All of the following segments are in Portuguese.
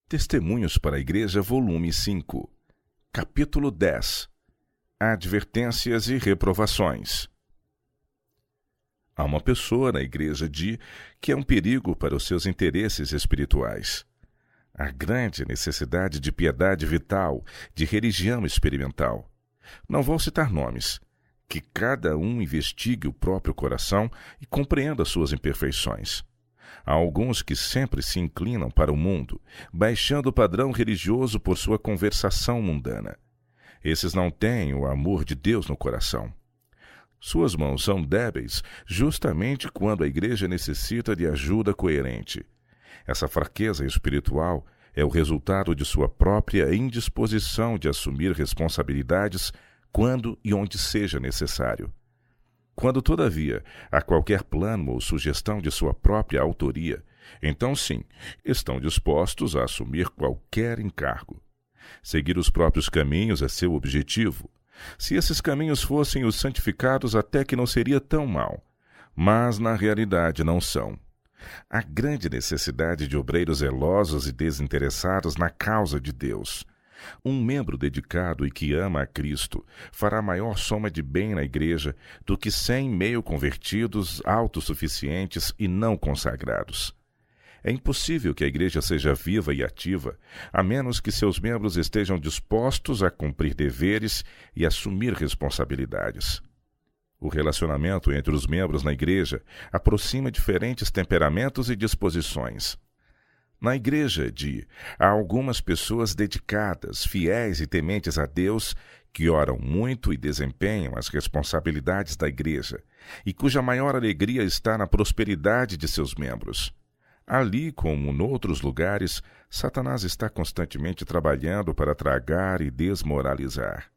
Testemunhos para a Igreja, volume 5, capítulo 10. Advertências e reprovações. Há uma pessoa na igreja que é um perigo para os seus interesses espirituais. Há grande necessidade de piedade vital, de religião experimental. Não vou citar nomes. Que cada um investigue o próprio coração e compreenda suas imperfeições. Há alguns que sempre se inclinam para o mundo, baixando o padrão religioso por sua conversação mundana. Esses não têm o amor de Deus no coração. Suas mãos são débeis justamente quando a igreja necessita de ajuda coerente. Essa fraqueza espiritual é o resultado de sua própria indisposição de assumir responsabilidades quando e onde seja necessário. Quando, todavia, há qualquer plano ou sugestão de sua própria autoria, então sim, estão dispostos a assumir qualquer encargo. Seguir os próprios caminhos é seu objetivo. Se esses caminhos fossem os santificados, até que não seria tão mal. Mas, na realidade, não são. Há grande necessidade de obreiros zelosos e desinteressados na causa de Deus. Um membro dedicado e que ama a Cristo fará maior soma de bem na igreja do que 100 meio convertidos, autossuficientes e não consagrados. É impossível que a igreja seja viva e ativa, a menos que seus membros estejam dispostos a cumprir deveres e assumir responsabilidades. O relacionamento entre os membros na igreja aproxima diferentes temperamentos e disposições. Na igreja, há algumas pessoas dedicadas, fiéis e tementes a Deus, que oram muito e desempenham as responsabilidades da igreja, e cuja maior alegria está na prosperidade de seus membros. Ali, como noutros lugares, Satanás está constantemente trabalhando para tragar e desmoralizar.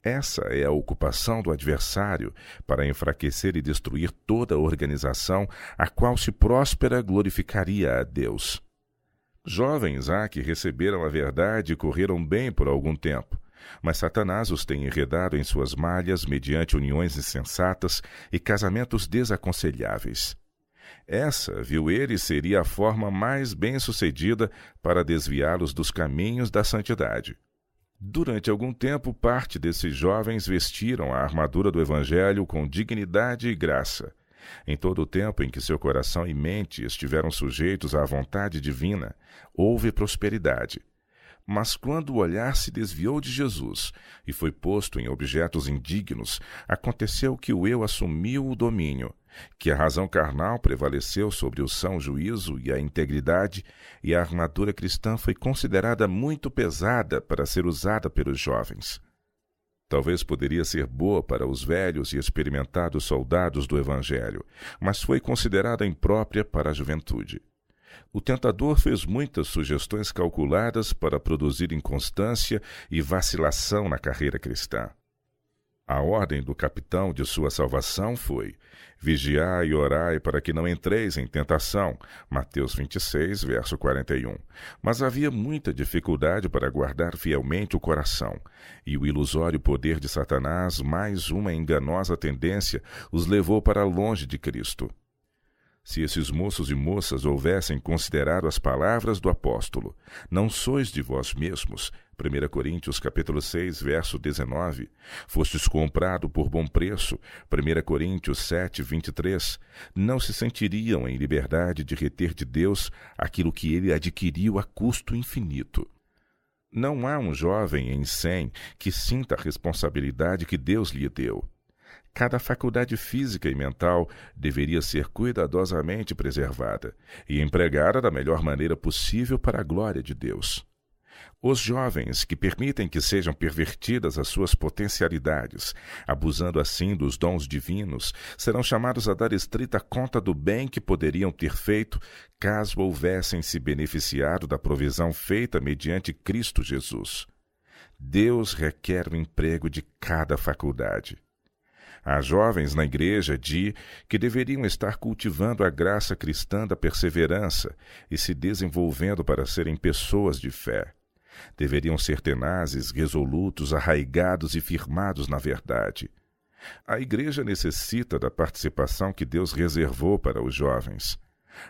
Essa é a ocupação do adversário para enfraquecer e destruir toda a organização a qual, se próspera, glorificaria a Deus. Jovens há que receberam a verdade e correram bem por algum tempo, mas Satanás os tem enredado em suas malhas mediante uniões insensatas e casamentos desaconselháveis. Essa, viu ele, seria a forma mais bem-sucedida para desviá-los dos caminhos da santidade. Durante algum tempo, parte desses jovens vestiram a armadura do Evangelho com dignidade e graça. Em todo o tempo em que seu coração e mente estiveram sujeitos à vontade divina, houve prosperidade. Mas quando o olhar se desviou de Jesus e foi posto em objetos indignos, aconteceu que o eu assumiu o domínio, que a razão carnal prevaleceu sobre o são juízo e a integridade, e a armadura cristã foi considerada muito pesada para ser usada pelos jovens. Talvez poderia ser boa para os velhos e experimentados soldados do Evangelho, mas foi considerada imprópria para a juventude. O tentador fez muitas sugestões calculadas para produzir inconstância e vacilação na carreira cristã. A ordem do capitão de sua salvação foi: vigiai e orai para que não entreis em tentação. Mateus 26, verso 41. Mas havia muita dificuldade para guardar fielmente o coração, e o ilusório poder de Satanás, mais uma enganosa tendência, os levou para longe de Cristo. Se esses moços e moças houvessem considerado as palavras do apóstolo, não sois de vós mesmos, 1 Coríntios capítulo 6, verso 19, fostes comprado por bom preço, 1 Coríntios 7, 23, não se sentiriam em liberdade de reter de Deus aquilo que ele adquiriu a custo infinito. Não há um jovem em 100 que sinta a responsabilidade que Deus lhe deu. Cada faculdade física e mental deveria ser cuidadosamente preservada e empregada da melhor maneira possível para a glória de Deus. Os jovens que permitem que sejam pervertidas as suas potencialidades, abusando assim dos dons divinos, serão chamados a dar estrita conta do bem que poderiam ter feito caso houvessem se beneficiado da provisão feita mediante Cristo Jesus. Deus requer o emprego de cada faculdade. Há jovens na igreja que deveriam estar cultivando a graça cristã da perseverança e se desenvolvendo para serem pessoas de fé. Deveriam ser tenazes, resolutos, arraigados e firmados na verdade. A igreja necessita da participação que Deus reservou para os jovens.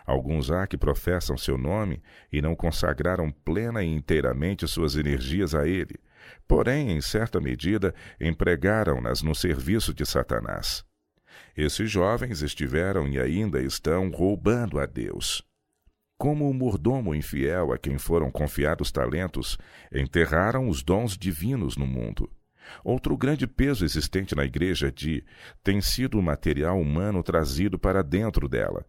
Alguns há que professam seu nome e não consagraram plena e inteiramente suas energias a ele, porém, em certa medida, empregaram-nas no serviço de Satanás. Esses jovens estiveram e ainda estão roubando a Deus. Como o mordomo infiel a quem foram confiados talentos, enterraram os dons divinos no mundo. Outro grande peso existente na igreja tem sido o material humano trazido para dentro dela.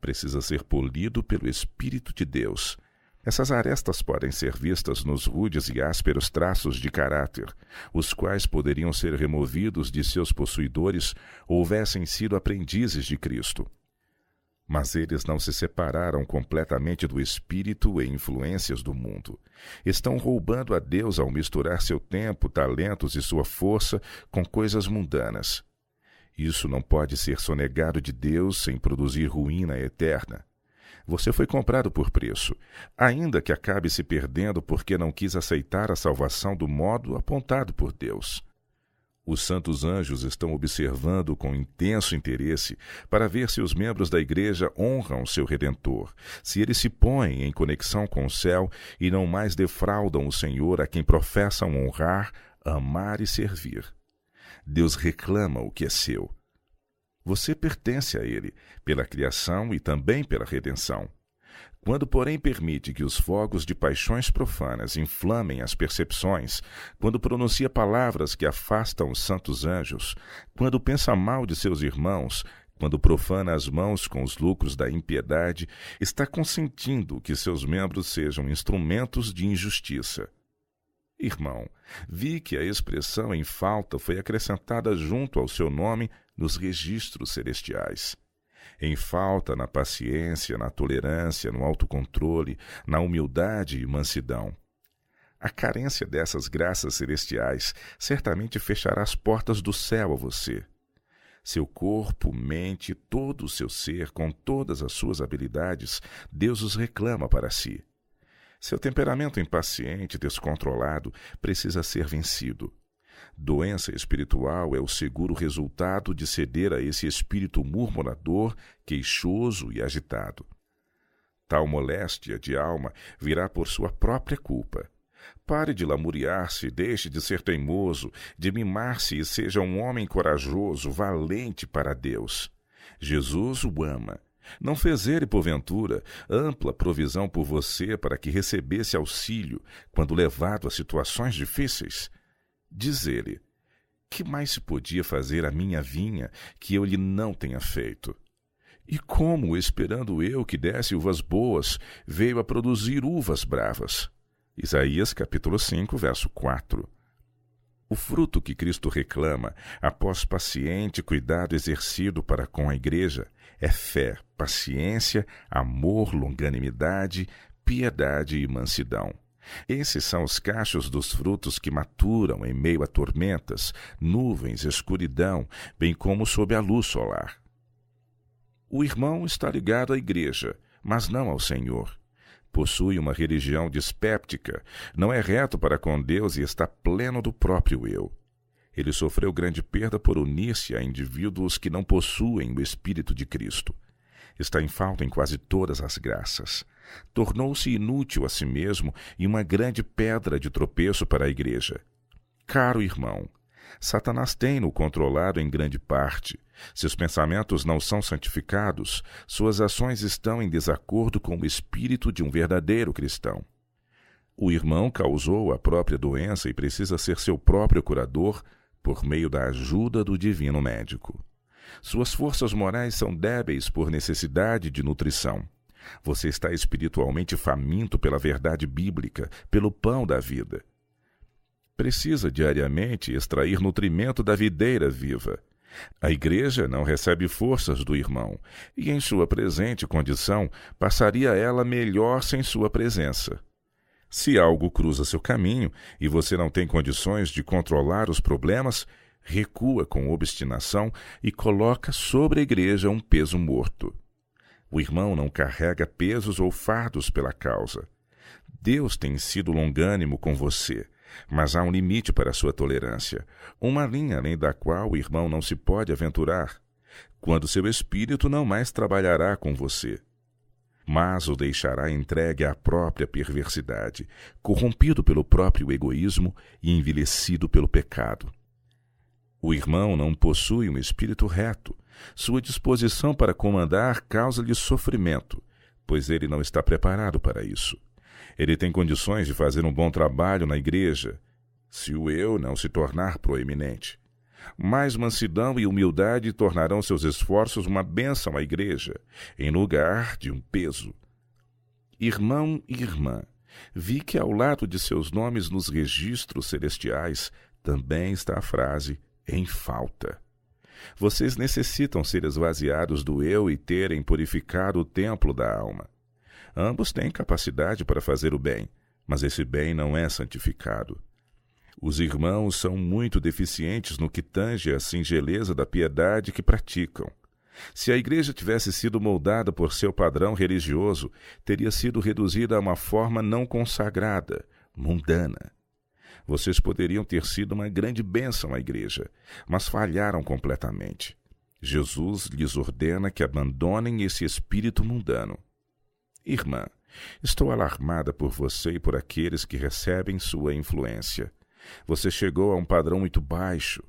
Precisa ser polido pelo Espírito de Deus. Essas arestas podem ser vistas nos rudes e ásperos traços de caráter, os quais poderiam ser removidos de seus possuidores houvessem sido aprendizes de Cristo. Mas eles não se separaram completamente do espírito e influências do mundo. Estão roubando a Deus ao misturar seu tempo, talentos e sua força com coisas mundanas. Isso não pode ser sonegado de Deus sem produzir ruína eterna. Você foi comprado por preço, ainda que acabe se perdendo porque não quis aceitar a salvação do modo apontado por Deus. Os santos anjos estão observando com intenso interesse para ver se os membros da igreja honram seu Redentor, se eles se põem em conexão com o céu e não mais defraudam o Senhor a quem professam honrar, amar e servir. Deus reclama o que é seu. Você pertence a Ele, pela criação e também pela redenção. Quando, porém, permite que os fogos de paixões profanas inflamem as percepções, quando pronuncia palavras que afastam os santos anjos, quando pensa mal de seus irmãos, quando profana as mãos com os lucros da impiedade, está consentindo que seus membros sejam instrumentos de injustiça. Irmão, vi que a expressão em falta foi acrescentada junto ao seu nome nos registros celestiais. Em falta na paciência, na tolerância, no autocontrole, na humildade e mansidão. A carência dessas graças celestiais certamente fechará as portas do céu a você. Seu corpo, mente, todo o seu ser, com todas as suas habilidades, Deus os reclama para si. Seu temperamento impaciente e descontrolado precisa ser vencido. Doença espiritual é o seguro resultado de ceder a esse espírito murmurador, queixoso e agitado. Tal moléstia de alma virá por sua própria culpa. Pare de lamuriar-se, deixe de ser teimoso, de mimar-se e seja um homem corajoso, valente para Deus. Jesus o ama. Não fez ele, porventura, ampla provisão por você para que recebesse auxílio quando levado a situações difíceis? Diz ele, que mais se podia fazer à minha vinha que eu lhe não tenha feito? E como, esperando eu que desse uvas boas, veio a produzir uvas bravas? Isaías capítulo 5, verso 4. O fruto que Cristo reclama, após paciente cuidado exercido para com a igreja, é fé, paciência, amor, longanimidade, piedade e mansidão. Esses são os cachos dos frutos que maturam em meio a tormentas, nuvens, escuridão, bem como sob a luz solar. O irmão está ligado à igreja, mas não ao Senhor. Possui uma religião dispéptica, não é reto para com Deus e está pleno do próprio eu. Ele sofreu grande perda por unir-se a indivíduos que não possuem o Espírito de Cristo. Está em falta em quase todas as graças. Tornou-se inútil a si mesmo e uma grande pedra de tropeço para a igreja. Caro irmão, Satanás tem-no controlado em grande parte. Seus pensamentos não são santificados, suas ações estão em desacordo com o espírito de um verdadeiro cristão. O irmão causou a própria doença e precisa ser seu próprio curador por meio da ajuda do divino médico. Suas forças morais são débeis por necessidade de nutrição. Você está espiritualmente faminto pela verdade bíblica, pelo pão da vida. Precisa diariamente extrair nutrimento da videira viva. A igreja não recebe forças do irmão, e em sua presente condição passaria ela melhor sem sua presença. Se algo cruza seu caminho e você não tem condições de controlar os problemas, recua com obstinação e coloca sobre a igreja um peso morto. O irmão não carrega pesos ou fardos pela causa. Deus tem sido longânimo com você, mas há um limite para a sua tolerância, uma linha além da qual o irmão não se pode aventurar, quando seu espírito não mais trabalhará com você. mas o deixará entregue à própria perversidade, corrompido pelo próprio egoísmo e envelhecido pelo pecado. O irmão não possui um espírito reto. Sua disposição para comandar causa-lhe sofrimento, pois ele não está preparado para isso. Ele tem condições de fazer um bom trabalho na igreja, se o eu não se tornar proeminente. Mais mansidão e humildade tornarão seus esforços uma bênção à igreja, em lugar de um peso. Irmão e irmã, vi que ao lado de seus nomes nos registros celestiais também está a frase em falta. Vocês necessitam ser esvaziados do eu e terem purificado o templo da alma. Ambos têm capacidade para fazer o bem, mas esse bem não é santificado. Os irmãos são muito deficientes no que tange à singeleza da piedade que praticam. Se a igreja tivesse sido moldada por seu padrão religioso, teria sido reduzida a uma forma não consagrada, mundana. Vocês poderiam ter sido uma grande bênção à igreja, mas falharam completamente. Jesus lhes ordena que abandonem esse espírito mundano. Irmã, estou alarmada por você e por aqueles que recebem sua influência. Você chegou a um padrão muito baixo,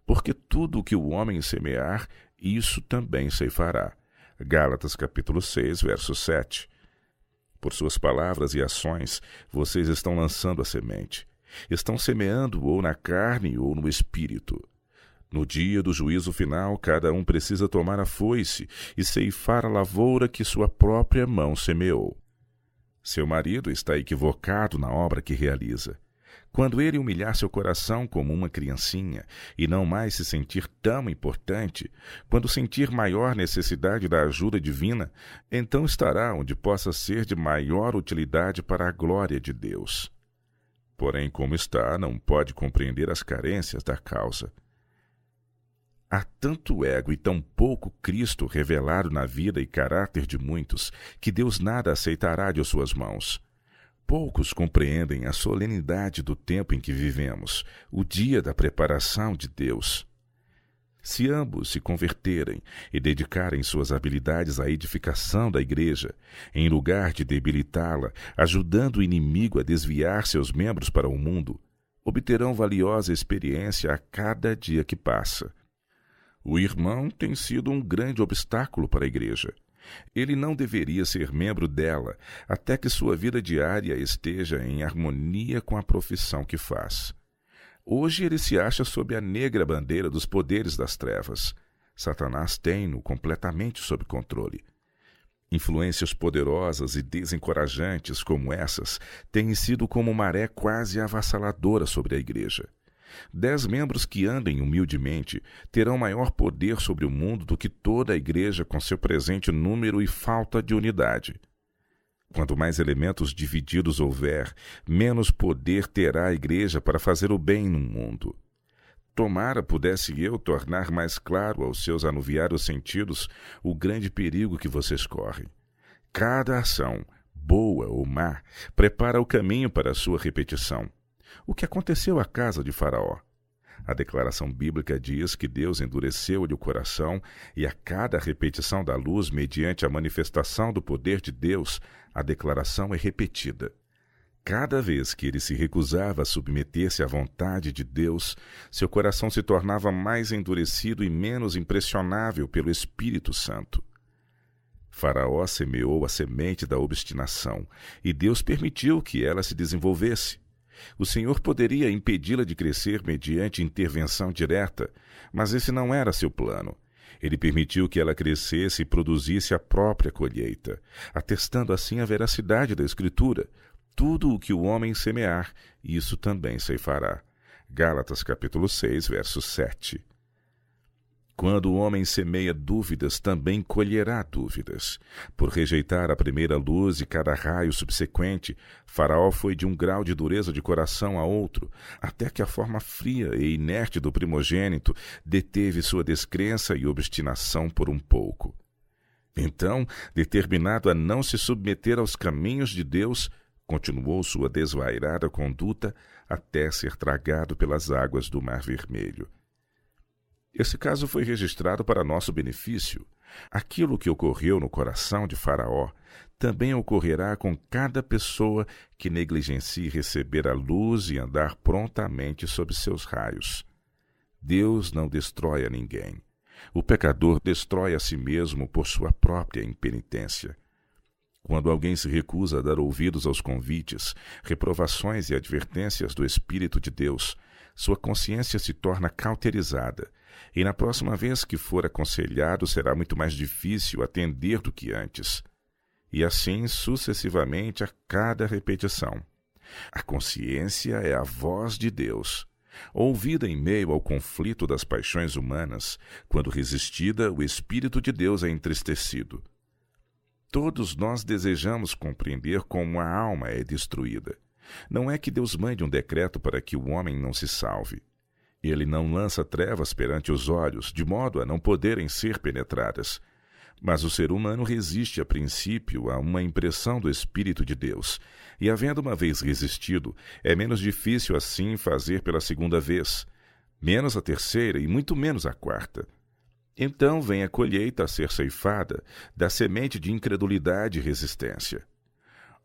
porque tudo o que o homem semear, isso também ceifará. Gálatas capítulo 6, verso 7. Por suas palavras e ações, vocês estão lançando a semente. Estão semeando ou na carne ou no espírito. No dia do juízo final, cada um precisa tomar a foice e ceifar a lavoura que sua própria mão semeou. Seu marido está equivocado na obra que realiza. Quando ele humilhar seu coração como uma criancinha e não mais se sentir tão importante, quando sentir maior necessidade da ajuda divina, então estará onde possa ser de maior utilidade para a glória de Deus. Porém, como está, não pode compreender as carências da causa. Há tanto ego e tão pouco Cristo revelado na vida e caráter de muitos, que Deus nada aceitará de suas mãos. Poucos compreendem a solenidade do tempo em que vivemos, o dia da preparação de Deus. Se ambos se converterem e dedicarem suas habilidades à edificação da igreja, em lugar de debilitá-la, ajudando o inimigo a desviar seus membros para o mundo, obterão valiosa experiência a cada dia que passa. O irmão tem sido um grande obstáculo para a igreja. Ele não deveria ser membro dela até que sua vida diária esteja em harmonia com a profissão que faz. Hoje ele se acha sob a negra bandeira dos poderes das trevas. Satanás tem-no completamente sob controle. Influências poderosas e desencorajantes como essas têm sido como maré quase avassaladora sobre a igreja. 10 membros que andem humildemente terão maior poder sobre o mundo do que toda a igreja com seu presente número e falta de unidade. Quanto mais elementos divididos houver, menos poder terá a igreja para fazer o bem no mundo. Tomara pudesse eu tornar mais claro aos seus anuviados sentidos o grande perigo que vocês correm. Cada ação, boa ou má, prepara o caminho para a sua repetição. O que aconteceu à casa de Faraó? A declaração bíblica diz que Deus endureceu-lhe o coração e a cada repetição da luz mediante a manifestação do poder de Deus, a declaração é repetida. Cada vez que ele se recusava a submeter-se à vontade de Deus, seu coração se tornava mais endurecido e menos impressionável pelo Espírito Santo. Faraó semeou a semente da obstinação e Deus permitiu que ela se desenvolvesse. O Senhor poderia impedi-la de crescer mediante intervenção direta, mas esse não era seu plano. Ele permitiu que ela crescesse e produzisse a própria colheita, atestando assim a veracidade da Escritura. Tudo o que o homem semear, isso também ceifará. Gálatas capítulo 6, verso 7. Quando o homem semeia dúvidas, também colherá dúvidas. Por rejeitar a primeira luz e cada raio subsequente, Faraó foi de um grau de dureza de coração a outro, até que a forma fria e inerte do primogênito deteve sua descrença e obstinação por um pouco. Então, determinado a não se submeter aos caminhos de Deus, continuou sua desvairada conduta até ser tragado pelas águas do Mar Vermelho. Esse caso foi registrado para nosso benefício. Aquilo que ocorreu no coração de Faraó também ocorrerá com cada pessoa que negligencie receber a luz e andar prontamente sob seus raios. Deus não destrói a ninguém. O pecador destrói a si mesmo por sua própria impenitência. Quando alguém se recusa a dar ouvidos aos convites, reprovações e advertências do Espírito de Deus, sua consciência se torna cauterizada, e na próxima vez que for aconselhado será muito mais difícil atender do que antes. E assim sucessivamente a cada repetição. A consciência é a voz de Deus. Ouvida em meio ao conflito das paixões humanas, quando resistida, o Espírito de Deus é entristecido. Todos nós desejamos compreender como a alma é destruída. Não é que Deus mande um decreto para que o homem não se salve. Ele não lança trevas perante os olhos, de modo a não poderem ser penetradas. Mas o ser humano resiste a princípio a uma impressão do Espírito de Deus, e havendo uma vez resistido, é menos difícil assim fazer pela segunda vez, menos a terceira e muito menos a quarta. Então vem a colheita a ser ceifada da semente de incredulidade e resistência.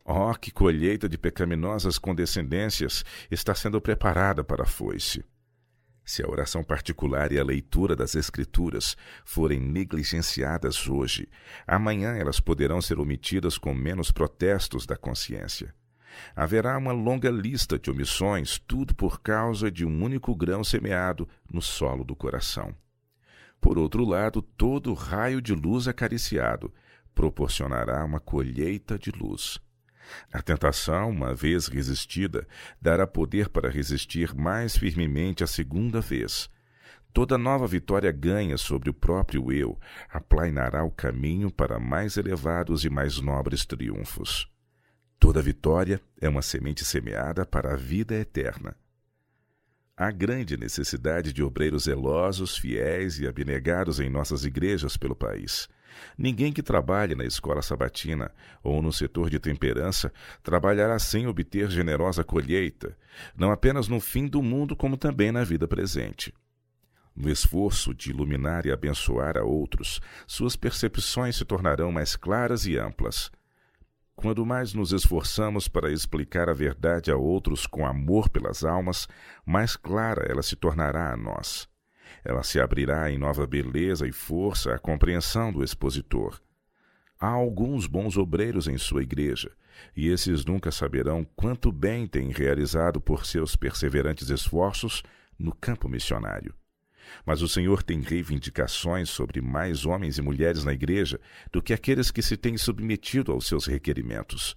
Oh, que colheita de pecaminosas condescendências está sendo preparada para a foice! Se a oração particular e a leitura das Escrituras forem negligenciadas hoje, amanhã elas poderão ser omitidas com menos protestos da consciência. Haverá uma longa lista de omissões, tudo por causa de um único grão semeado no solo do coração. Por outro lado, todo raio de luz acariciado proporcionará uma colheita de luz. A tentação, uma vez resistida, dará poder para resistir mais firmemente a segunda vez. Toda nova vitória ganha sobre o próprio eu aplainará o caminho para mais elevados e mais nobres triunfos. Toda vitória é uma semente semeada para a vida eterna. Há grande necessidade de obreiros zelosos, fiéis e abnegados em nossas igrejas pelo país. Ninguém que trabalhe na escola sabatina ou no setor de temperança trabalhará sem obter generosa colheita, não apenas no fim do mundo, como também na vida presente. No esforço de iluminar e abençoar a outros, suas percepções se tornarão mais claras e amplas. Quando mais nos esforçamos para explicar a verdade a outros com amor pelas almas, mais clara ela se tornará a nós. Ela se abrirá em nova beleza e força à compreensão do expositor. Há alguns bons obreiros em sua igreja, e esses nunca saberão quanto bem têm realizado por seus perseverantes esforços no campo missionário. Mas o Senhor tem reivindicações sobre mais homens e mulheres na igreja do que aqueles que se têm submetido aos seus requerimentos.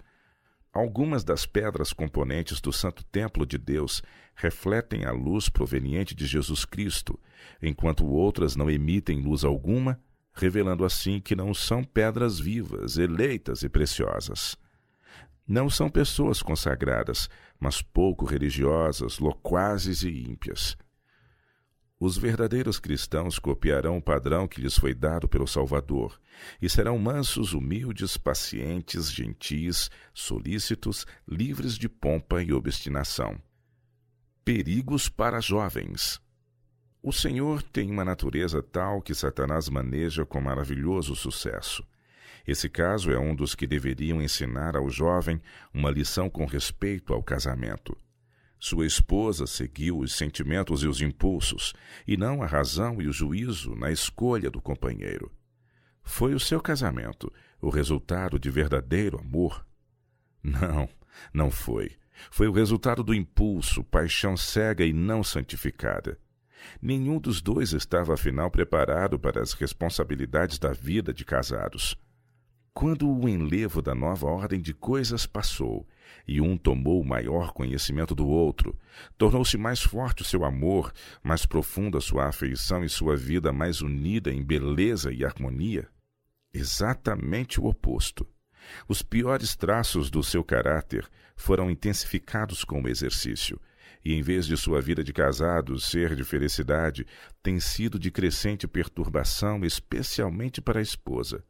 Algumas das pedras componentes do Santo Templo de Deus refletem a luz proveniente de Jesus Cristo, enquanto outras não emitem luz alguma, revelando assim que não são pedras vivas, eleitas e preciosas. Não são pessoas consagradas, mas pouco religiosas, loquazes e ímpias. Os verdadeiros cristãos copiarão o padrão que lhes foi dado pelo Salvador e serão mansos, humildes, pacientes, gentis, solícitos, livres de pompa e obstinação. Perigos para jovens. O Senhor tem uma natureza tal que Satanás maneja com maravilhoso sucesso. Esse caso é um dos que deveriam ensinar ao jovem uma lição com respeito ao casamento. Sua esposa seguiu os sentimentos e os impulsos, e não a razão e o juízo na escolha do companheiro. Foi o seu casamento o resultado de verdadeiro amor? Não, não foi. Foi o resultado do impulso, paixão cega e não santificada. Nenhum dos dois estava, afinal, preparado para as responsabilidades da vida de casados. Quando o enlevo da nova ordem de coisas passou, e um tomou o maior conhecimento do outro, tornou-se mais forte o seu amor, mais profunda a sua afeição e sua vida mais unida em beleza e harmonia. Exatamente o oposto. Os piores traços do seu caráter foram intensificados com o exercício, e em vez de sua vida de casado ser de felicidade, tem sido de crescente perturbação, especialmente para a esposa.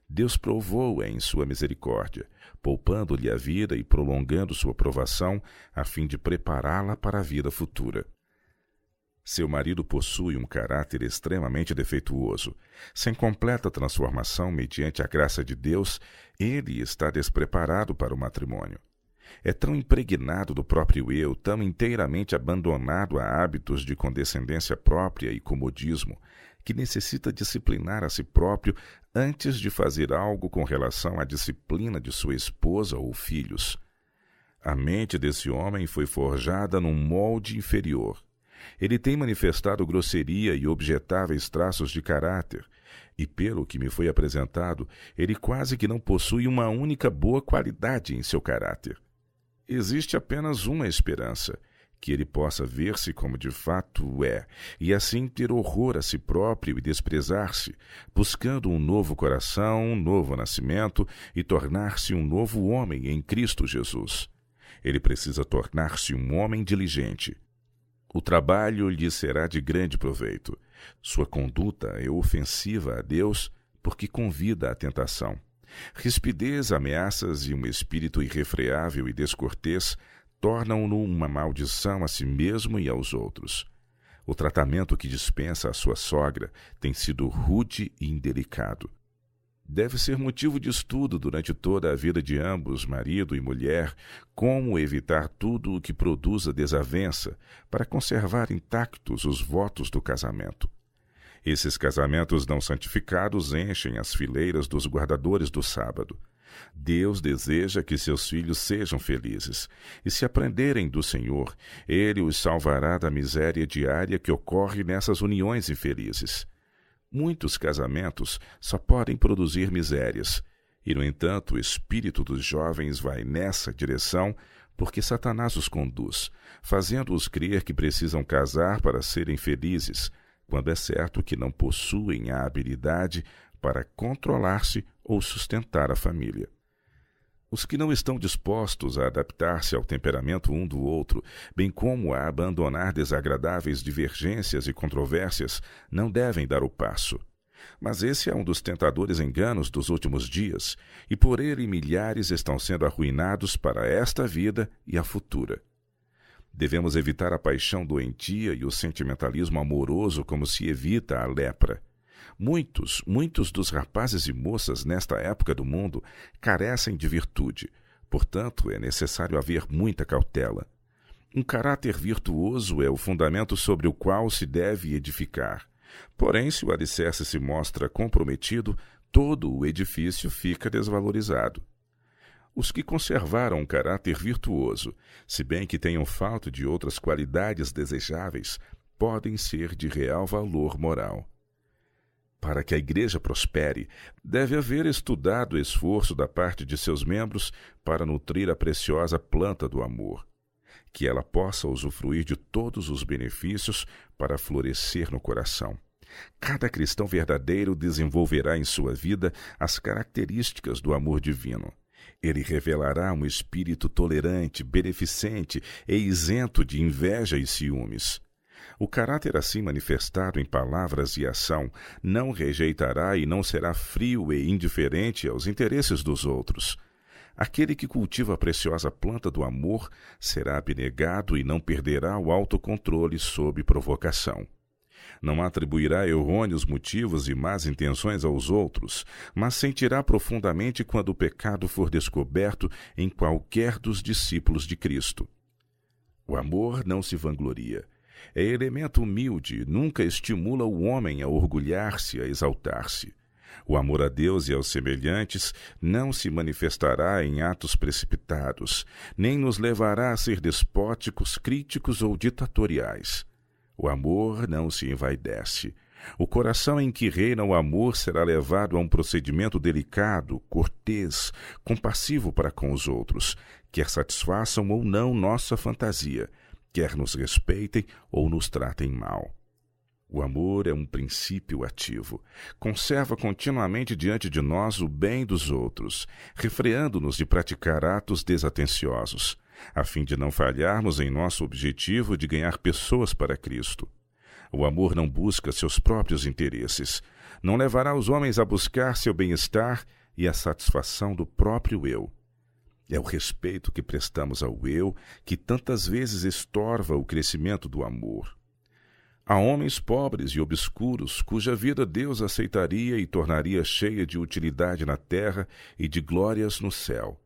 Deus provou-a em sua misericórdia, poupando-lhe a vida e prolongando sua provação, a fim de prepará-la para a vida futura. Seu marido possui um caráter extremamente defeituoso. Sem completa transformação mediante a graça de Deus, ele está despreparado para o matrimônio. É tão impregnado do próprio eu, tão inteiramente abandonado a hábitos de condescendência própria e comodismo, que necessita disciplinar a si próprio antes de fazer algo com relação à disciplina de sua esposa ou filhos. A mente desse homem foi forjada num molde inferior. Ele tem manifestado grosseria e objetáveis traços de caráter, e pelo que me foi apresentado, ele quase que não possui uma única boa qualidade em seu caráter. Existe apenas uma esperança, que ele possa ver-se como de fato é, e assim ter horror a si próprio e desprezar-se, buscando um novo coração, um novo nascimento e tornar-se um novo homem em Cristo Jesus. Ele precisa tornar-se um homem diligente. O trabalho lhe será de grande proveito. Sua conduta é ofensiva a Deus porque convida à tentação. Rispidez, ameaças e um espírito irrefreável e descortês tornam-no uma maldição a si mesmo e aos outros. O tratamento que dispensa à sua sogra tem sido rude e indelicado. Deve ser motivo de estudo durante toda a vida de ambos, marido e mulher, como evitar tudo o que produza desavença para conservar intactos os votos do casamento. Esses casamentos não santificados enchem as fileiras dos guardadores do sábado. Deus deseja que seus filhos sejam felizes, e se aprenderem do Senhor, Ele os salvará da miséria diária que ocorre nessas uniões infelizes. Muitos casamentos só podem produzir misérias, e, no entanto, o espírito dos jovens vai nessa direção porque Satanás os conduz, fazendo-os crer que precisam casar para serem felizes, quando é certo que não possuem a habilidade para controlar-se ou sustentar a família. Os que não estão dispostos a adaptar-se ao temperamento um do outro, bem como a abandonar desagradáveis divergências e controvérsias, não devem dar o passo. Mas esse é um dos tentadores enganos dos últimos dias, e por ele milhares estão sendo arruinados para esta vida e a futura. Devemos evitar a paixão doentia e o sentimentalismo amoroso como se evita a lepra. Muitos dos rapazes e moças nesta época do mundo carecem de virtude, portanto é necessário haver muita cautela. Um caráter virtuoso é o fundamento sobre o qual se deve edificar. Porém, se o alicerce se mostra comprometido, todo o edifício fica desvalorizado. Os que conservaram um caráter virtuoso, se bem que tenham falta de outras qualidades desejáveis, podem ser de real valor moral. Para que a Igreja prospere, deve haver estudado esforço da parte de seus membros para nutrir a preciosa planta do amor, que ela possa usufruir de todos os benefícios para florescer no coração. Cada cristão verdadeiro desenvolverá em sua vida as características do amor divino. Ele revelará um espírito tolerante, beneficente e isento de inveja e ciúmes. O caráter assim manifestado em palavras e ação não rejeitará e não será frio e indiferente aos interesses dos outros. Aquele que cultiva a preciosa planta do amor será abnegado e não perderá o autocontrole sob provocação. Não atribuirá errôneos motivos e más intenções aos outros, mas sentirá profundamente quando o pecado for descoberto em qualquer dos discípulos de Cristo. O amor não se vangloria. É elemento humilde, nunca estimula o homem a orgulhar-se, a exaltar-se. O amor a Deus e aos semelhantes não se manifestará em atos precipitados, nem nos levará a ser despóticos, críticos ou ditatoriais. O amor não se envaidece. O coração em que reina o amor será levado a um procedimento delicado, cortês, compassivo para com os outros, quer satisfaçam ou não nossa fantasia, quer nos respeitem ou nos tratem mal. O amor é um princípio ativo. Conserva continuamente diante de nós o bem dos outros, refreando-nos de praticar atos desatenciosos, a fim de não falharmos em nosso objetivo de ganhar pessoas para Cristo. O amor não busca seus próprios interesses, não levará os homens a buscar seu bem-estar e a satisfação do próprio eu. É o respeito que prestamos ao eu que tantas vezes estorva o crescimento do amor. Há homens pobres e obscuros, cuja vida Deus aceitaria e tornaria cheia de utilidade na terra e de glórias no céu.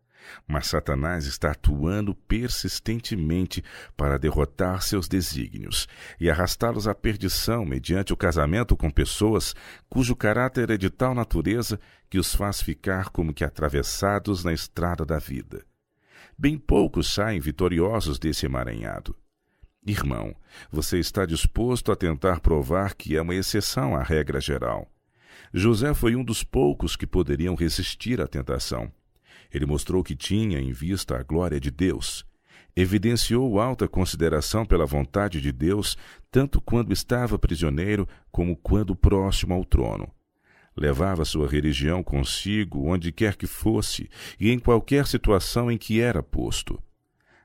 Mas Satanás está atuando persistentemente para derrotar seus desígnios e arrastá-los à perdição mediante o casamento com pessoas cujo caráter é de tal natureza que os faz ficar como que atravessados na estrada da vida. Bem poucos saem vitoriosos desse emaranhado. Irmão, você está disposto a tentar provar que é uma exceção à regra geral. José foi um dos poucos que poderiam resistir à tentação. Ele mostrou que tinha em vista a glória de Deus. Evidenciou alta consideração pela vontade de Deus, tanto quando estava prisioneiro como quando próximo ao trono. Levava sua religião consigo onde quer que fosse e em qualquer situação em que era posto.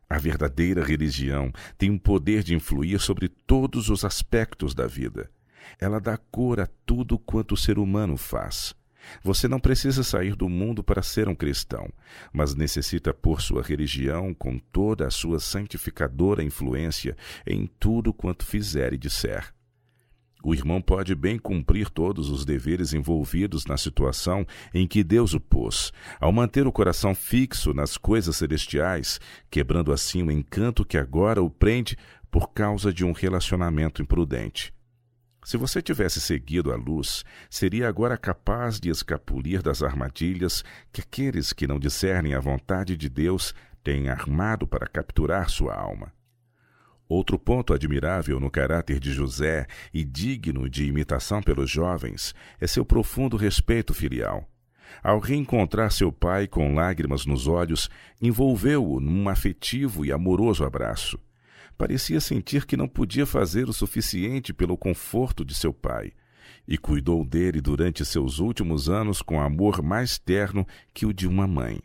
A verdadeira religião tem um poder de influir sobre todos os aspectos da vida. Ela dá cor a tudo quanto o ser humano faz. Você não precisa sair do mundo para ser um cristão, mas necessita pôr sua religião com toda a sua santificadora influência em tudo quanto fizer e disser. O irmão pode bem cumprir todos os deveres envolvidos na situação em que Deus o pôs, ao manter o coração fixo nas coisas celestiais, quebrando assim o encanto que agora o prende por causa de um relacionamento imprudente. Se você tivesse seguido a luz, seria agora capaz de escapulir das armadilhas que aqueles que não discernem a vontade de Deus têm armado para capturar sua alma. Outro ponto admirável no caráter de José e digno de imitação pelos jovens é seu profundo respeito filial. Ao reencontrar seu pai com lágrimas nos olhos, envolveu-o num afetivo e amoroso abraço. Parecia sentir que não podia fazer o suficiente pelo conforto de seu pai, e cuidou dele durante seus últimos anos com amor mais terno que o de uma mãe.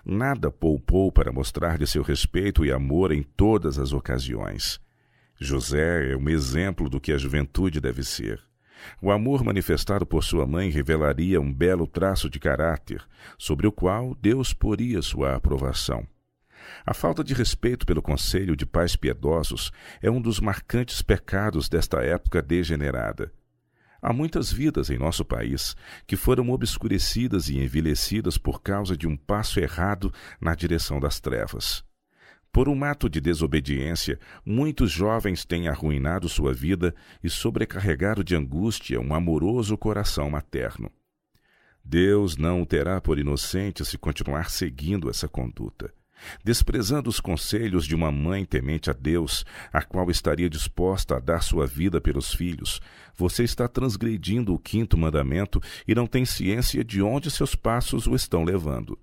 Nada poupou para mostrar-lhe seu respeito e amor em todas as ocasiões. José é um exemplo do que a juventude deve ser. O amor manifestado por sua mãe revelaria um belo traço de caráter, sobre o qual Deus poria sua aprovação. A falta de respeito pelo conselho de pais piedosos é um dos marcantes pecados desta época degenerada. Há muitas vidas em nosso país que foram obscurecidas e envelhecidas por causa de um passo errado na direção das trevas. Por um ato de desobediência, muitos jovens têm arruinado sua vida e sobrecarregado de angústia um amoroso coração materno. Deus não o terá por inocente se continuar seguindo essa conduta. Desprezando os conselhos de uma mãe temente a Deus, a qual estaria disposta a dar sua vida pelos filhos, você está transgredindo o 5º mandamento e não tem ciência de onde seus passos o estão levando.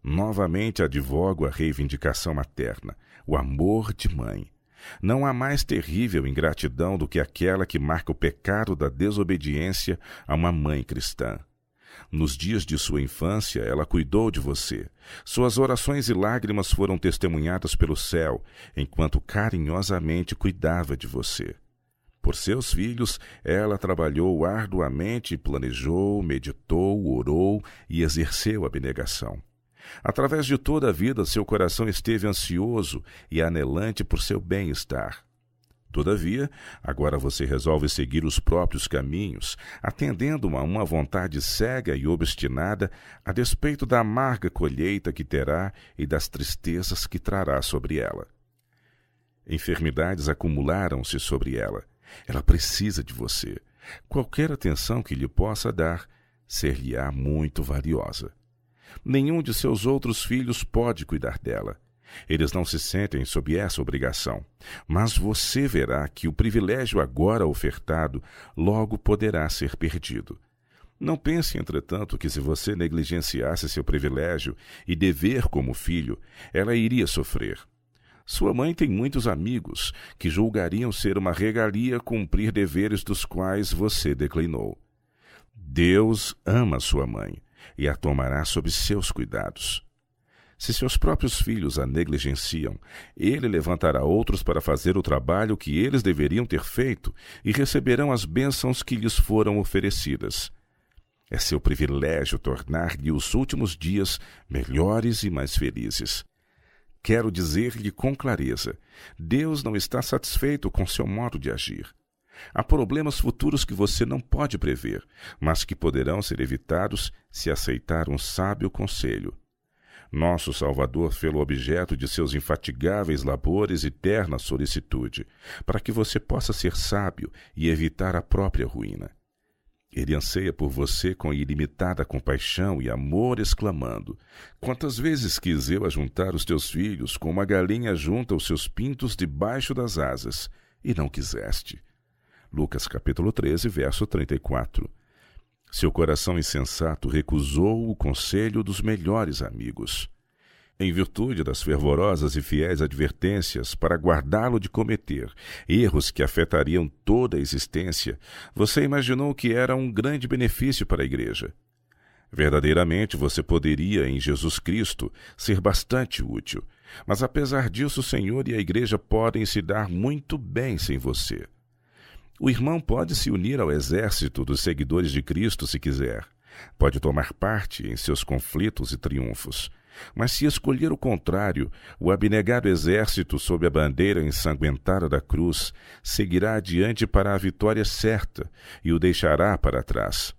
Novamente advogo a reivindicação materna, o amor de mãe. Não há mais terrível ingratidão do que aquela que marca o pecado da desobediência a uma mãe cristã. Nos dias de sua infância, ela cuidou de você. Suas orações e lágrimas foram testemunhadas pelo céu, enquanto carinhosamente cuidava de você. Por seus filhos, ela trabalhou arduamente, planejou, meditou, orou e exerceu abnegação. Através de toda a vida, seu coração esteve ansioso e anelante por seu bem-estar. Todavia, agora você resolve seguir os próprios caminhos, atendendo a uma vontade cega e obstinada, a despeito da amarga colheita que terá e das tristezas que trará sobre ela. Enfermidades acumularam-se sobre ela. Ela precisa de você. Qualquer atenção que lhe possa dar, ser-lhe-á muito valiosa. Nenhum de seus outros filhos pode cuidar dela. Eles não se sentem sob essa obrigação, mas você verá que o privilégio agora ofertado logo poderá ser perdido. Não pense, entretanto, que se você negligenciasse seu privilégio e dever como filho, ela iria sofrer. Sua mãe tem muitos amigos que julgariam ser uma regalia cumprir deveres dos quais você declinou. Deus ama sua mãe e a tomará sob seus cuidados. Se seus próprios filhos a negligenciam, ele levantará outros para fazer o trabalho que eles deveriam ter feito e receberão as bênçãos que lhes foram oferecidas. É seu privilégio tornar-lhe os últimos dias melhores e mais felizes. Quero dizer-lhe com clareza, Deus não está satisfeito com seu modo de agir. Há problemas futuros que você não pode prever, mas que poderão ser evitados se aceitar um sábio conselho. Nosso Salvador fê-lo objeto de seus infatigáveis labores e terna solicitude, para que você possa ser sábio e evitar a própria ruína. Ele anseia por você com ilimitada compaixão e amor, exclamando: quantas vezes quis eu ajuntar os teus filhos, como uma galinha junta os seus pintos debaixo das asas, e não quiseste. Lucas capítulo 13, verso 34. Seu coração insensato recusou o conselho dos melhores amigos. Em virtude das fervorosas e fiéis advertências para guardá-lo de cometer erros que afetariam toda a existência, você imaginou que era um grande benefício para a igreja. Verdadeiramente você poderia, em Jesus Cristo, ser bastante útil, mas apesar disso o Senhor e a igreja podem se dar muito bem sem você. O irmão pode se unir ao exército dos seguidores de Cristo se quiser. Pode tomar parte em seus conflitos e triunfos. Mas se escolher o contrário, o abnegado exército sob a bandeira ensanguentada da cruz seguirá adiante para a vitória certa e o deixará para trás.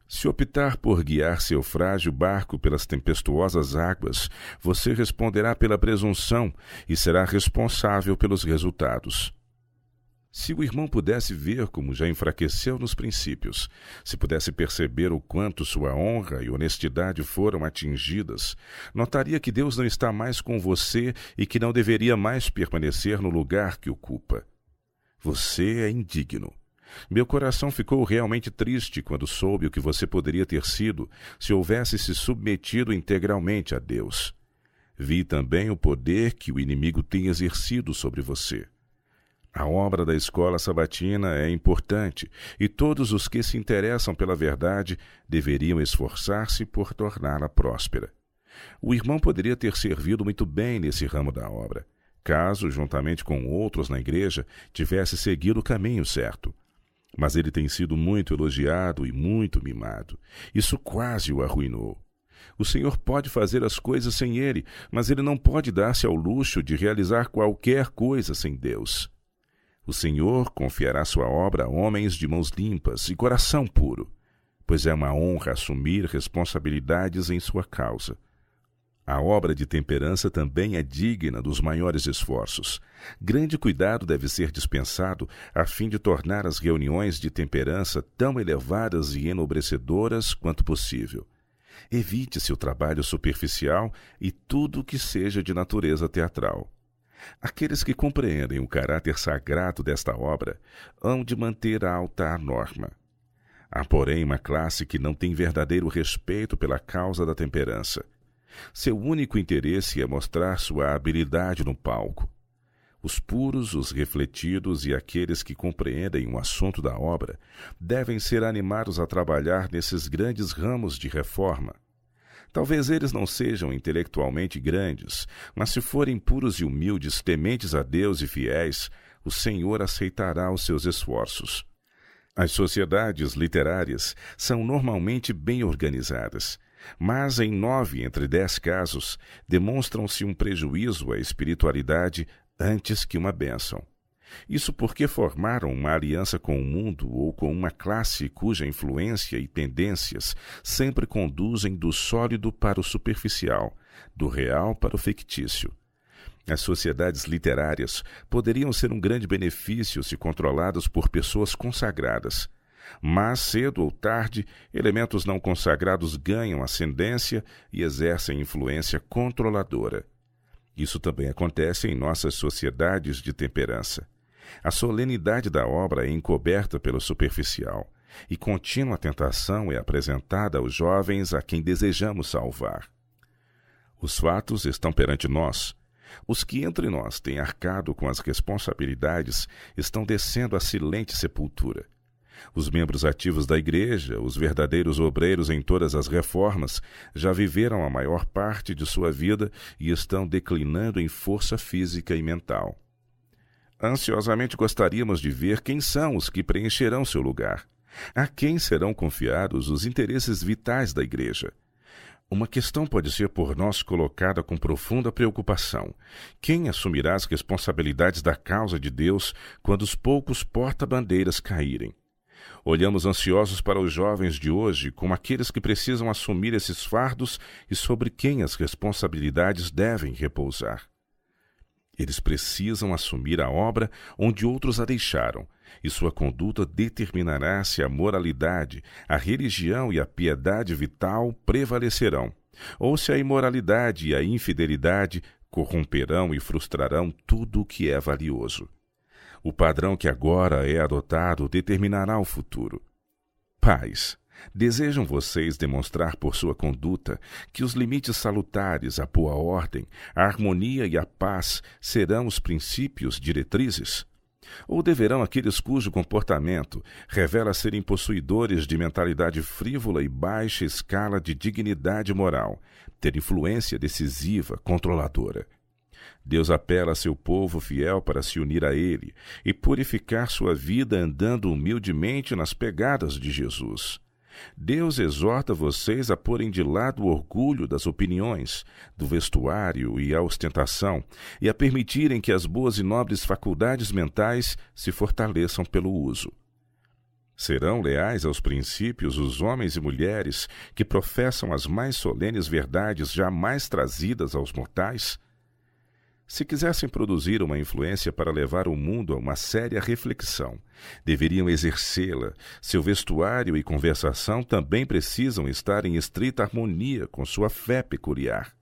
Se optar por guiar seu frágil barco pelas tempestuosas águas, você responderá pela presunção e será responsável pelos resultados. Se o irmão pudesse ver como já enfraqueceu nos princípios, se pudesse perceber o quanto sua honra e honestidade foram atingidas, notaria que Deus não está mais com você e que não deveria mais permanecer no lugar que ocupa. Você é indigno. Meu coração ficou realmente triste quando soube o que você poderia ter sido se houvesse se submetido integralmente a Deus. Vi também o poder que o inimigo tem exercido sobre você. A obra da escola sabatina é importante e todos os que se interessam pela verdade deveriam esforçar-se por torná-la próspera. O irmão poderia ter servido muito bem nesse ramo da obra, caso, juntamente com outros na igreja, tivesse seguido o caminho certo. Mas ele tem sido muito elogiado e muito mimado. Isso quase o arruinou. O Senhor pode fazer as coisas sem ele, mas ele não pode dar-se ao luxo de realizar qualquer coisa sem Deus. O Senhor confiará sua obra a homens de mãos limpas e coração puro, pois é uma honra assumir responsabilidades em sua causa. A obra de temperança também é digna dos maiores esforços. Grande cuidado deve ser dispensado a fim de tornar as reuniões de temperança tão elevadas e enobrecedoras quanto possível. Evite-se o trabalho superficial e tudo que seja de natureza teatral. Aqueles que compreendem o caráter sagrado desta obra hão de manter alta a norma. Há, porém, uma classe que não tem verdadeiro respeito pela causa da temperança. Seu único interesse é mostrar sua habilidade no palco. Os puros, os refletidos e aqueles que compreendem o assunto da obra devem ser animados a trabalhar nesses grandes ramos de reforma. Talvez eles não sejam intelectualmente grandes, mas se forem puros e humildes, tementes a Deus e fiéis, o Senhor aceitará os seus esforços. As sociedades literárias são normalmente bem organizadas, mas em 9 entre 10 casos demonstram-se um prejuízo à espiritualidade antes que uma bênção. Isso porque formaram uma aliança com o mundo ou com uma classe cuja influência e tendências sempre conduzem do sólido para o superficial, do real para o fictício. As sociedades literárias poderiam ser um grande benefício se controladas por pessoas consagradas, mas cedo ou tarde, elementos não consagrados ganham ascendência e exercem influência controladora. Isso também acontece em nossas sociedades de temperança. A solenidade da obra é encoberta pelo superficial, e contínua tentação é apresentada aos jovens a quem desejamos salvar. Os fatos estão perante nós. Os que entre nós têm arcado com as responsabilidades estão descendo a silente sepultura. Os membros ativos da igreja, os verdadeiros obreiros em todas as reformas, já viveram a maior parte de sua vida e estão declinando em força física e mental. Ansiosamente gostaríamos de ver quem são os que preencherão seu lugar. A quem serão confiados os interesses vitais da igreja? Uma questão pode ser por nós colocada com profunda preocupação. Quem assumirá as responsabilidades da causa de Deus quando os poucos porta-bandeiras caírem? Olhamos ansiosos para os jovens de hoje como aqueles que precisam assumir esses fardos e sobre quem as responsabilidades devem repousar. Eles precisam assumir a obra onde outros a deixaram, e sua conduta determinará se a moralidade, a religião e a piedade vital prevalecerão, ou se a imoralidade e a infidelidade corromperão e frustrarão tudo o que é valioso. O padrão que agora é adotado determinará o futuro. Pais, desejam vocês demonstrar por sua conduta que os limites salutares, a boa ordem, a harmonia e a paz serão os princípios diretrizes? Ou deverão aqueles cujo comportamento revela serem possuidores de mentalidade frívola e baixa escala de dignidade moral ter influência decisiva, controladora? Deus apela a seu povo fiel para se unir a Ele e purificar sua vida andando humildemente nas pegadas de Jesus. Deus exorta vocês a porem de lado o orgulho das opiniões, do vestuário e a ostentação, e a permitirem que as boas e nobres faculdades mentais se fortaleçam pelo uso. Serão leais aos princípios os homens e mulheres que professam as mais solenes verdades jamais trazidas aos mortais? Se quisessem produzir uma influência para levar o mundo a uma séria reflexão, deveriam exercê-la. Seu vestuário e conversação também precisam estar em estrita harmonia com sua fé peculiar.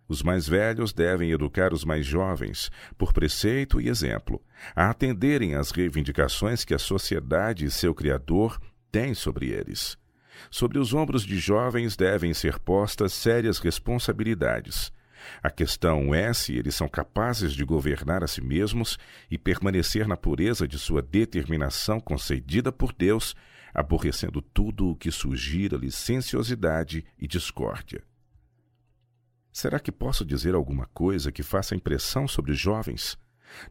Os mais velhos devem educar os mais jovens, por preceito e exemplo, a atenderem às reivindicações que a sociedade e seu Criador têm sobre eles. Sobre os ombros de jovens devem ser postas sérias responsabilidades. A questão é se eles são capazes de governar a si mesmos e permanecer na pureza de sua determinação concedida por Deus, aborrecendo tudo o que sugira licenciosidade e discórdia. Será que posso dizer alguma coisa que faça impressão sobre os jovens?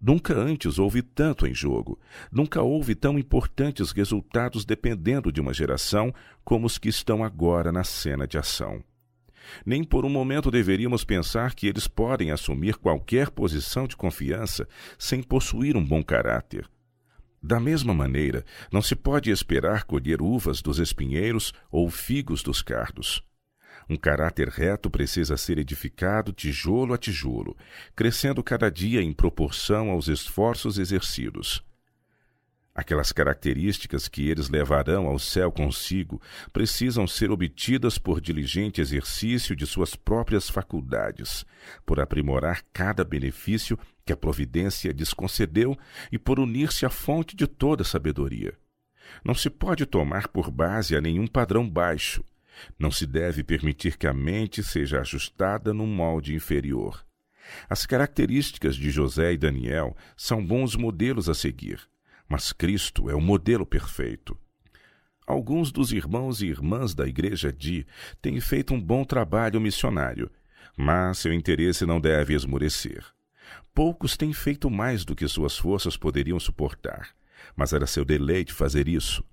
Nunca antes houve tanto em jogo, nunca houve tão importantes resultados dependendo de uma geração como os que estão agora na cena de ação. Nem por um momento deveríamos pensar que eles podem assumir qualquer posição de confiança sem possuir um bom caráter. Da mesma maneira, não se pode esperar colher uvas dos espinheiros ou figos dos cardos. Um caráter reto precisa ser edificado tijolo a tijolo, crescendo cada dia em proporção aos esforços exercidos. Aquelas características que eles levarão ao céu consigo precisam ser obtidas por diligente exercício de suas próprias faculdades, por aprimorar cada benefício que a providência lhes concedeu e por unir-se à fonte de toda sabedoria. Não se pode tomar por base a nenhum padrão baixo. Não se deve permitir que a mente seja ajustada num molde inferior. As características de José e Daniel são bons modelos a seguir. Mas Cristo é o modelo perfeito. Alguns dos irmãos e irmãs da Igreja têm feito um bom trabalho missionário, mas seu interesse não deve esmorecer. Poucos têm feito mais do que suas forças poderiam suportar, mas era seu deleite fazer isso.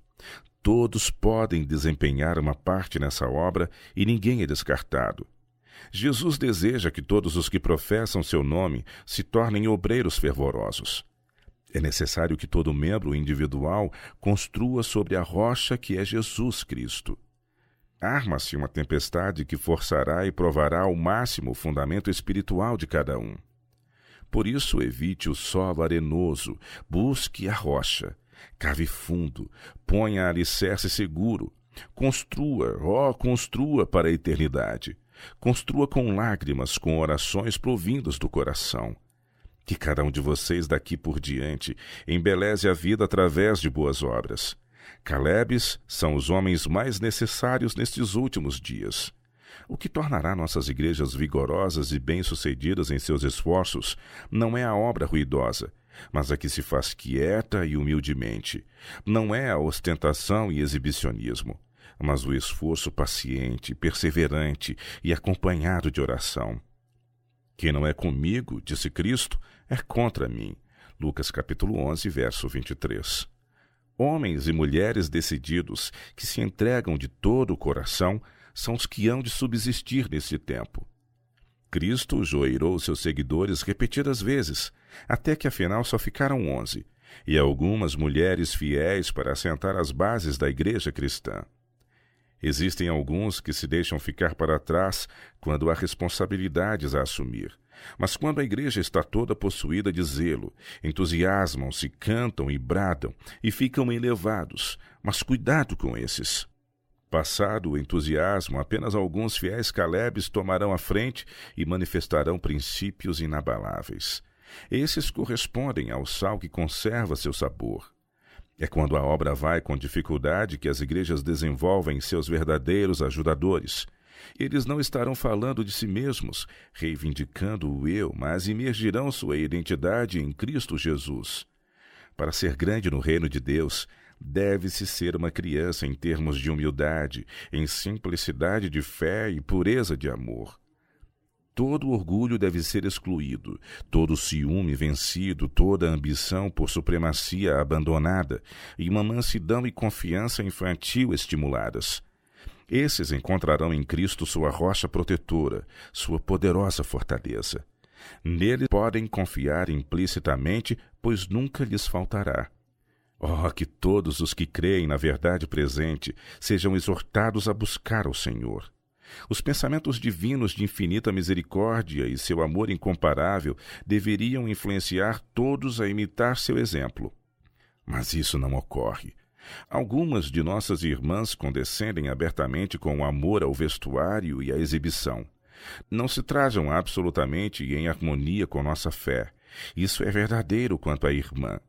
Todos podem desempenhar uma parte nessa obra e ninguém é descartado. Jesus deseja que todos os que professam seu nome se tornem obreiros fervorosos. É necessário que todo membro individual construa sobre a rocha que é Jesus Cristo. Arma-se uma tempestade que forçará e provará ao máximo o fundamento espiritual de cada um. Por isso, evite o solo arenoso, busque a rocha, cave fundo, ponha alicerce seguro, construa para a eternidade. Construa com lágrimas, com orações provindas do coração. Que cada um de vocês daqui por diante embeleze a vida através de boas obras. Calebes são os homens mais necessários nestes últimos dias. O que tornará nossas igrejas vigorosas e bem-sucedidas em seus esforços não é a obra ruidosa, mas a que se faz quieta e humildemente. Não é a ostentação e exibicionismo, mas o esforço paciente, perseverante e acompanhado de oração. Quem não é comigo, disse Cristo, é contra mim. Lucas capítulo 11, verso 23. Homens e mulheres decididos, que se entregam de todo o coração, são os que hão de subsistir neste tempo. Cristo joeirou seus seguidores repetidas vezes, até que afinal só ficaram 11, e algumas mulheres fiéis para assentar as bases da igreja cristã. Existem alguns que se deixam ficar para trás quando há responsabilidades a assumir, mas quando a igreja está toda possuída de zelo, entusiasmam-se, cantam e bradam e ficam elevados, mas cuidado com esses. Passado o entusiasmo, apenas alguns fiéis Calebes tomarão a frente e manifestarão princípios inabaláveis. Esses correspondem ao sal que conserva seu sabor. É quando a obra vai com dificuldade que as igrejas desenvolvem seus verdadeiros ajudadores. Eles não estarão falando de si mesmos, reivindicando o eu, mas imergirão sua identidade em Cristo Jesus. Para ser grande no reino de Deus, deve-se ser uma criança em termos de humildade, em simplicidade de fé e pureza de amor. Todo orgulho deve ser excluído, todo ciúme vencido, toda ambição por supremacia abandonada e uma mansidão e confiança infantil estimuladas. Esses encontrarão em Cristo sua rocha protetora, sua poderosa fortaleza. Nele podem confiar implicitamente, pois nunca lhes faltará. Oh, que todos os que creem na verdade presente sejam exortados a buscar ao Senhor. Os pensamentos divinos de infinita misericórdia e seu amor incomparável deveriam influenciar todos a imitar seu exemplo. Mas isso não ocorre. Algumas de nossas irmãs condescendem abertamente com o amor ao vestuário e à exibição. Não se trajam absolutamente e em harmonia com nossa fé. Isso é verdadeiro quanto à irmã.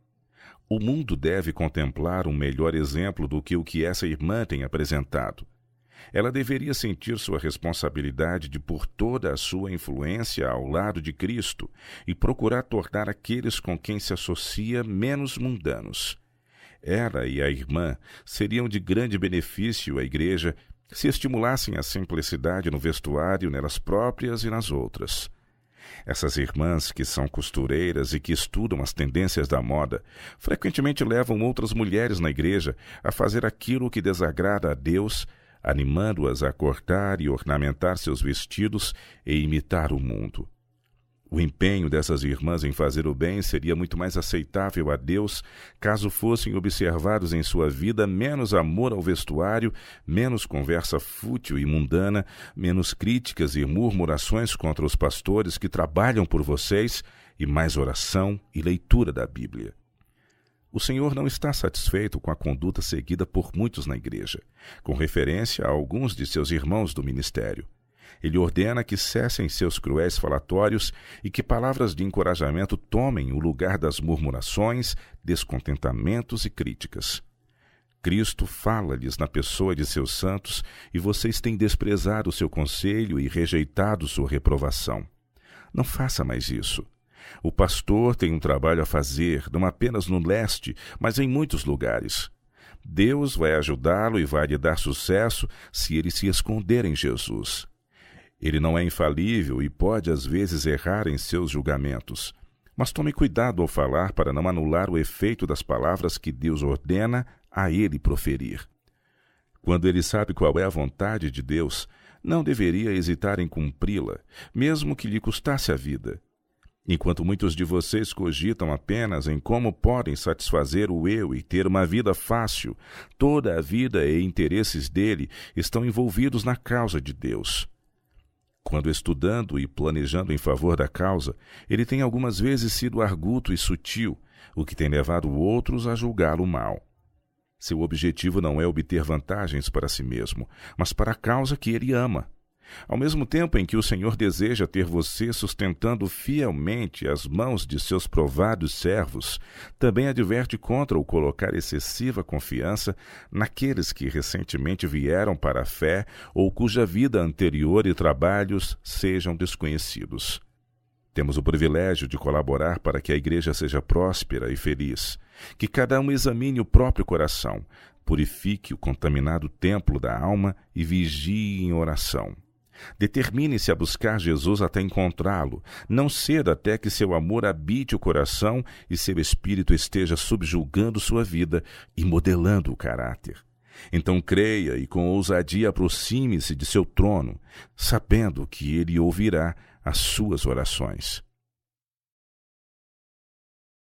O mundo deve contemplar um melhor exemplo do que o que essa irmã tem apresentado. Ela deveria sentir sua responsabilidade de pôr toda a sua influência ao lado de Cristo e procurar tornar aqueles com quem se associa menos mundanos. Ela e a irmã seriam de grande benefício à igreja se estimulassem a simplicidade no vestuário nelas próprias e nas outras. Essas irmãs que são costureiras e que estudam as tendências da moda, frequentemente levam outras mulheres na igreja a fazer aquilo que desagrada a Deus, animando-as a cortar e ornamentar seus vestidos e imitar o mundo. O empenho dessas irmãs em fazer o bem seria muito mais aceitável a Deus caso fossem observados em sua vida menos amor ao vestuário, menos conversa fútil e mundana, menos críticas e murmurações contra os pastores que trabalham por vocês e mais oração e leitura da Bíblia. O Senhor não está satisfeito com a conduta seguida por muitos na igreja, com referência a alguns de seus irmãos do ministério. Ele ordena que cessem seus cruéis falatórios e que palavras de encorajamento tomem o lugar das murmurações, descontentamentos e críticas. Cristo fala-lhes na pessoa de seus santos e vocês têm desprezado o seu conselho e rejeitado sua reprovação. Não faça mais isso. O pastor tem um trabalho a fazer, não apenas no leste, mas em muitos lugares. Deus vai ajudá-lo e vai lhe dar sucesso se ele se esconder em Jesus. Ele não é infalível e pode às vezes errar em seus julgamentos. Mas tome cuidado ao falar para não anular o efeito das palavras que Deus ordena a ele proferir. Quando ele sabe qual é a vontade de Deus, não deveria hesitar em cumpri-la, mesmo que lhe custasse a vida. Enquanto muitos de vocês cogitam apenas em como podem satisfazer o eu e ter uma vida fácil, toda a vida e interesses dele estão envolvidos na causa de Deus. Quando estudando e planejando em favor da causa, ele tem algumas vezes sido arguto e sutil, o que tem levado outros a julgá-lo mal. Seu objetivo não é obter vantagens para si mesmo, mas para a causa que ele ama. Ao mesmo tempo em que o Senhor deseja ter você sustentando fielmente as mãos de seus provados servos, também adverte contra o colocar excessiva confiança naqueles que recentemente vieram para a fé ou cuja vida anterior e trabalhos sejam desconhecidos. Temos o privilégio de colaborar para que a igreja seja próspera e feliz, que cada um examine o próprio coração, purifique o contaminado templo da alma e vigie em oração. Determine-se a buscar Jesus até encontrá-lo, não ceda até que seu amor habite o coração e seu espírito esteja subjugando sua vida e modelando o caráter. Então creia e com ousadia aproxime-se de seu trono, sabendo que ele ouvirá as suas orações.